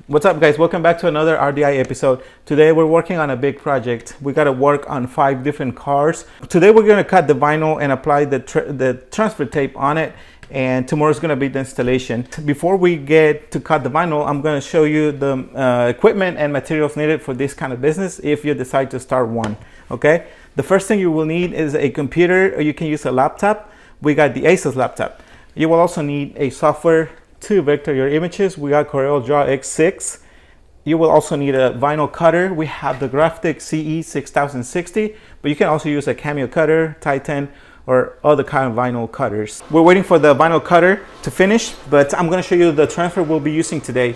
What's up, guys? Welcome back to another RDI episode. Today we're working on a big project. We got to work on 5 different cars. Today we're going to cut the vinyl and apply the transfer tape on it, and tomorrow's going to be the installation. Before we get to cut the vinyl, I'm going to show you the equipment and materials needed for this kind of business if you decide to start one. Okay, the first thing you will need is a computer, or you can use a laptop. We got the Asus laptop. You will also need a software to vector your images. We got CorelDRAW X6. You will also need a vinyl cutter. We have the Graphic CE 6060, but you can also use a Cameo cutter, Titan, or other kind of vinyl cutters. We're waiting for the vinyl cutter to finish, but I'm going to show you the transfer we'll be using today.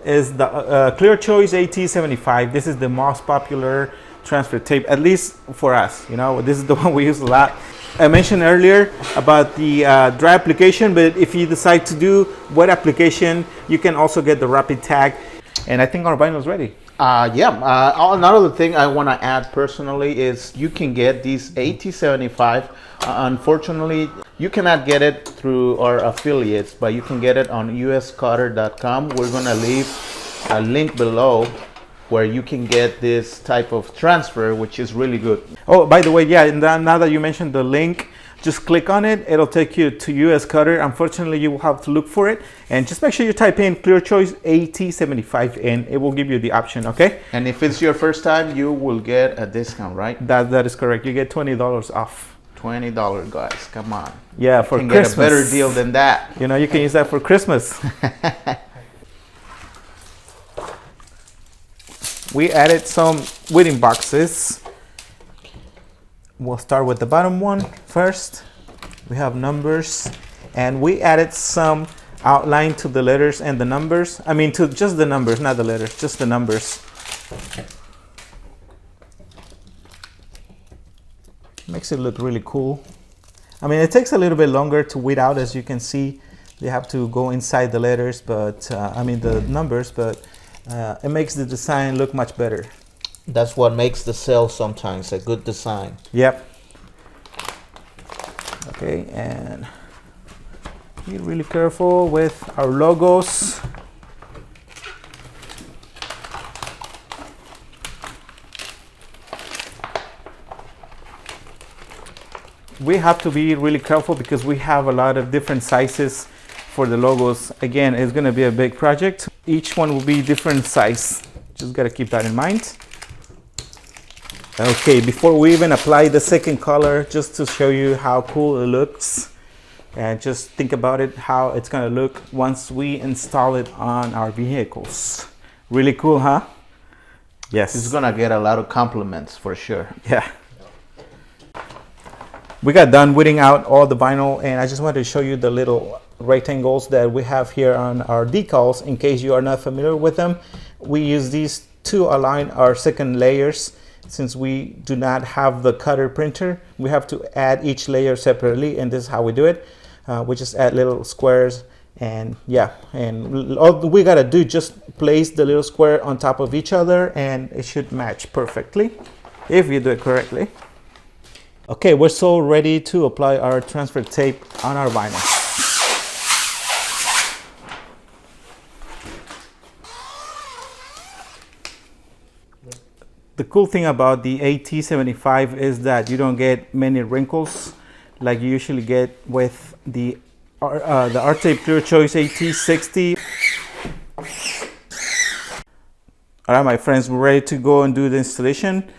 Is the Clear Choice AT75. This is the most popular transfer tape, at least for us. You know, this is the one we use a lot. I mentioned earlier about the dry application, but if you decide to do wet application, you can also get the rapid tag. And I think our vinyl is ready. Another thing I want to add personally is you can get these AT75. Unfortunately, you cannot get it through our affiliates, but you can get it on uscutter.com. We're going to leave a link below where you can get this type of transfer, which is really good. Oh, by the way, yeah, and now that you mentioned the link, just click on it. It'll take you to US Cutter. Unfortunately, you will have to look for it. And just make sure you type in Clear Choice AT75 and it will give you the option, okay? And if it's your first time, you will get a discount, right? That is correct. You get $20 off. $20, guys, come on. Yeah, for Christmas. Christmas. Get a better deal than that. You know, you can use that for Christmas. We added some weeding boxes. We'll start with the bottom one first. We have numbers, and we added some outline to the letters and the numbers. I mean, to just the numbers, not the letters, just the numbers. Makes it look really cool. I mean, it takes a little bit longer to weed out, as you can see. You have to go inside the letters, but the numbers, but it makes the design look much better. That's what makes the sale sometimes, a good design. Yep. Okay, and be really careful with our logos. We have to be really careful because we have a lot of different sizes for the logos. Again, it's going to be a big project. Each one will be different size. Just got to keep that in mind. Okay, before we even apply the second color, just to show you how cool it looks, and just think about it, how it's going to look once we install it on our vehicles. Really cool, huh? Yes. It's going to get a lot of compliments for sure. Yeah. We got done weeding out all the vinyl, and I just wanted to show you the little rectangles that we have here on our decals. In case you are not familiar with them, we use these to align our second layers. Since we do not have the cutter printer, we have to add each layer separately, and this is how we do it. We just add little squares, and yeah, and all we gotta do, just place the little square on top of each other, and it should match perfectly if you do it correctly. Okay, we're so ready to apply our transfer tape on our vinyl. The cool thing about the AT75 is that you don't get many wrinkles like you usually get with the R-Tape Clear Choice AT60. All right, my friends, we're ready to go and do the installation.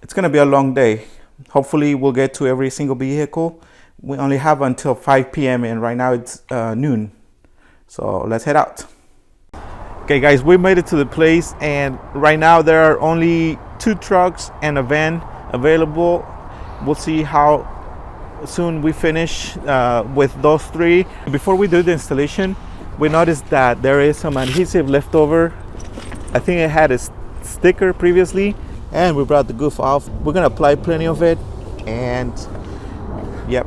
It's gonna be a long day. Hopefully we'll get to every single vehicle. We only have until 5 p.m. and right now it's noon. So let's head out. Okay guys, we made it to the place, and right now there are only 2 trucks and a van available. We'll see how soon we finish with those 3. Before we do the installation, we noticed that there is some adhesive left over. I think it had a sticker previously, and we brought the goof off. We're gonna apply plenty of it, and yep.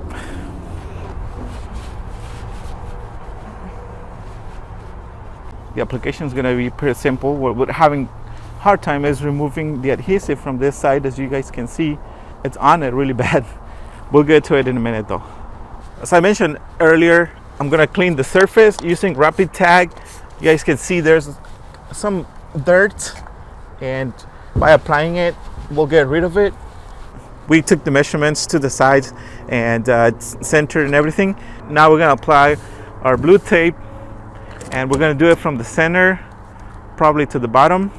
The application is gonna be pretty simple. What we're having hard time is removing the adhesive from this side. As you guys can see, it's on it really bad. We'll get to it in a minute though. As I mentioned earlier, I'm gonna clean the surface using Rapid Tag. You guys can see there's some dirt, and by applying it, we'll get rid of it. We took the measurements to the sides and center and everything. Now we're gonna apply our blue tape, and we're gonna do it from the center, probably to the bottom.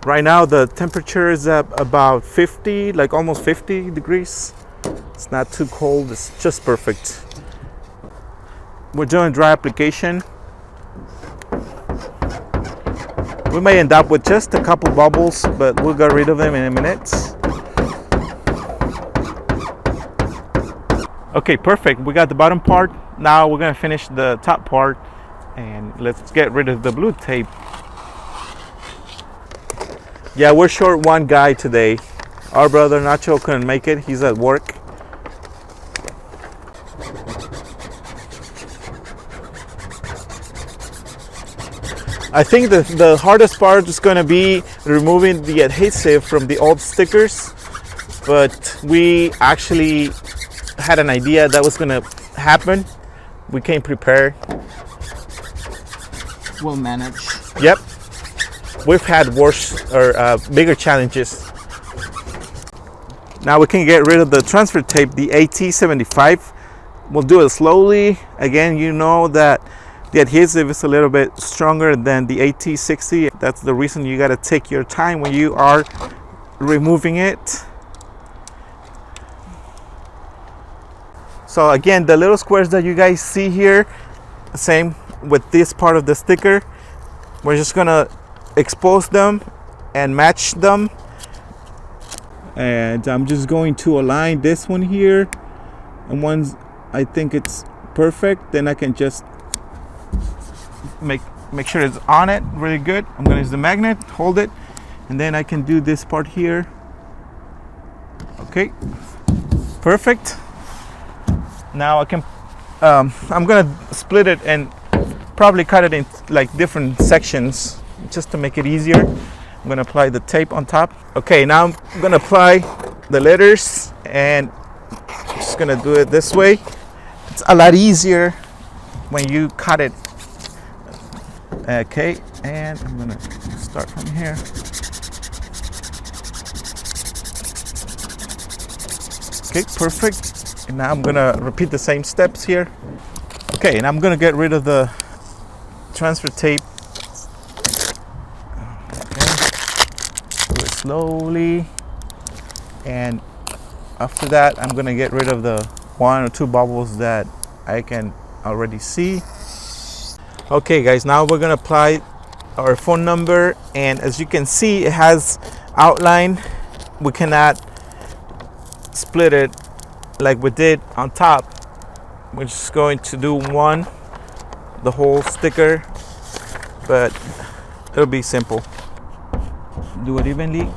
Right now the temperature is at about 50, like almost 50 degrees. It's not too cold, it's just perfect. We're doing dry application. We may end up with just a couple bubbles, but we'll get rid of them in a minute. Okay, perfect. We got the bottom part. Now we're gonna finish the top part, and let's get rid of the blue tape. Yeah, we're short one guy today. Our brother Nacho couldn't make it. He's at work. I think the hardest part is going to be removing the adhesive from the old stickers, but we actually had an idea that was going to happen. We came prepared. We'll manage. Yep. We've had worse or bigger challenges. Now we can get rid of the transfer tape, the AT75. We'll do it slowly. Again, you know that the adhesive is a little bit stronger than the AT60. That's the reason you got to take your time when you are removing it. So again, the little squares that you guys see here, same with this part of the sticker. We're just gonna expose them and match them. And I'm just going to align this one here. And once I think it's perfect, then I can just make sure it's on it really good. I'm gonna use the magnet, hold it, and then I can do this part here. Okay, perfect. Now I can I'm gonna split it and probably cut it in like different sections just to make it easier. I'm gonna apply the tape on top. Okay, now I'm gonna apply the letters, and I'm just gonna do it this way. It's a lot easier when you cut it. Okay, and I'm gonna start from here. Okay, perfect. And now I'm gonna repeat the same steps here. Okay, and I'm gonna get rid of the transfer tape. Okay, do it slowly. And after that, I'm gonna get rid of the 1 or 2 bubbles that I can already see. Okay guys, now we're gonna apply our phone number, and as you can see, it has outline. We cannot split it like we did on top. We're just going to do the whole sticker, but it'll be simple. Do it evenly.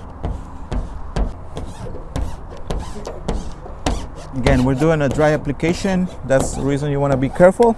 Again, we're doing a dry application. That's the reason you want to be careful.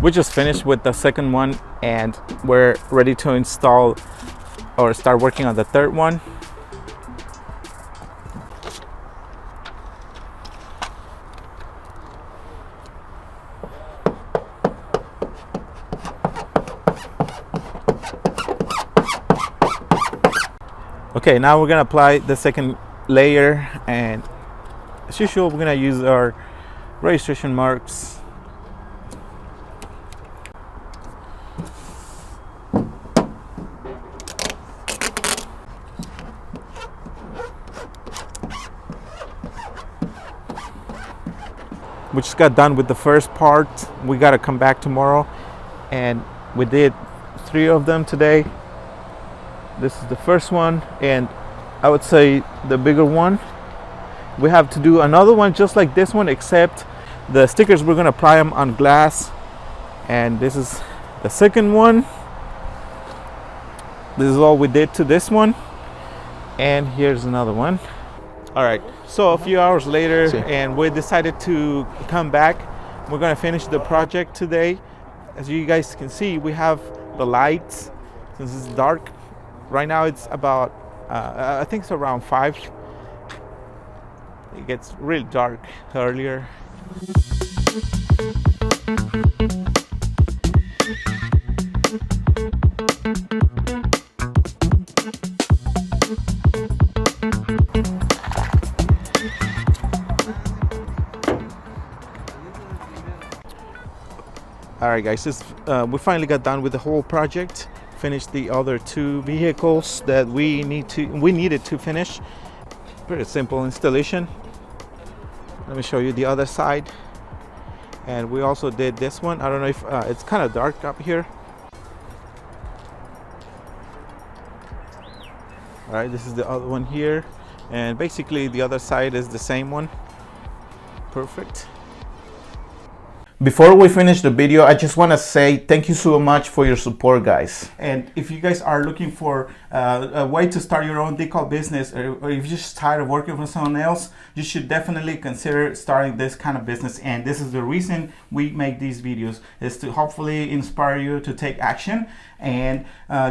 We just finished with the second one, and we're ready to install or start working on the third one. Okay, now we're gonna apply the second layer, and as usual, we're gonna use our registration marks. We just got done with the first part. We got to come back tomorrow, and we did 3 of them today. This is the first one, and I would say the bigger one. We have to do another one just like this one, except the stickers we're going to apply them on glass, And this is the second one. This is all we did to this one. And here's another one. All right, so a few hours later, and we decided to come back. We're gonna finish the project today. As you guys can see, we have the lights. Since it's dark, right now it's about, I think it's around 5. It gets really dark earlier. All right, guys, we finally got done with the whole project. Finished the other 2 vehicles that we needed to finish. Pretty simple installation. Let me show you the other side. And we also did this one. I don't know if it's kind of dark up here. All right, this is the other one here, and basically the other side is the same one. Perfect. Before we finish the video, I just want to say thank you so much for your support, guys. And if you guys are looking for a way to start your own decal business, or if you're just tired of working for someone else, you should definitely consider starting this kind of business. And this is the reason we make these videos, is to hopefully inspire you to take action. And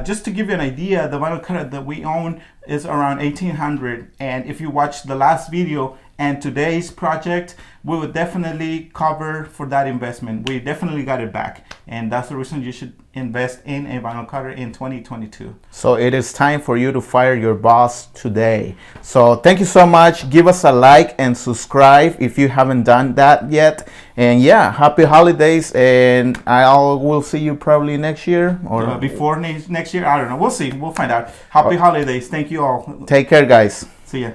just to give you an idea, the vinyl cutter that we own is around $1,800. And if you watch the last video and today's project, we would definitely cover for that investment. We definitely got it back. And that's the reason you should invest in a vinyl cutter in 2022. So it is time for you to fire your boss today. So thank you so much. Give us a like and subscribe if you haven't done that yet. And yeah, happy holidays. And I will see you probably next year or before next year. I don't know. We'll see. We'll find out. Happy holidays. Thank you all. Take care, guys. See ya.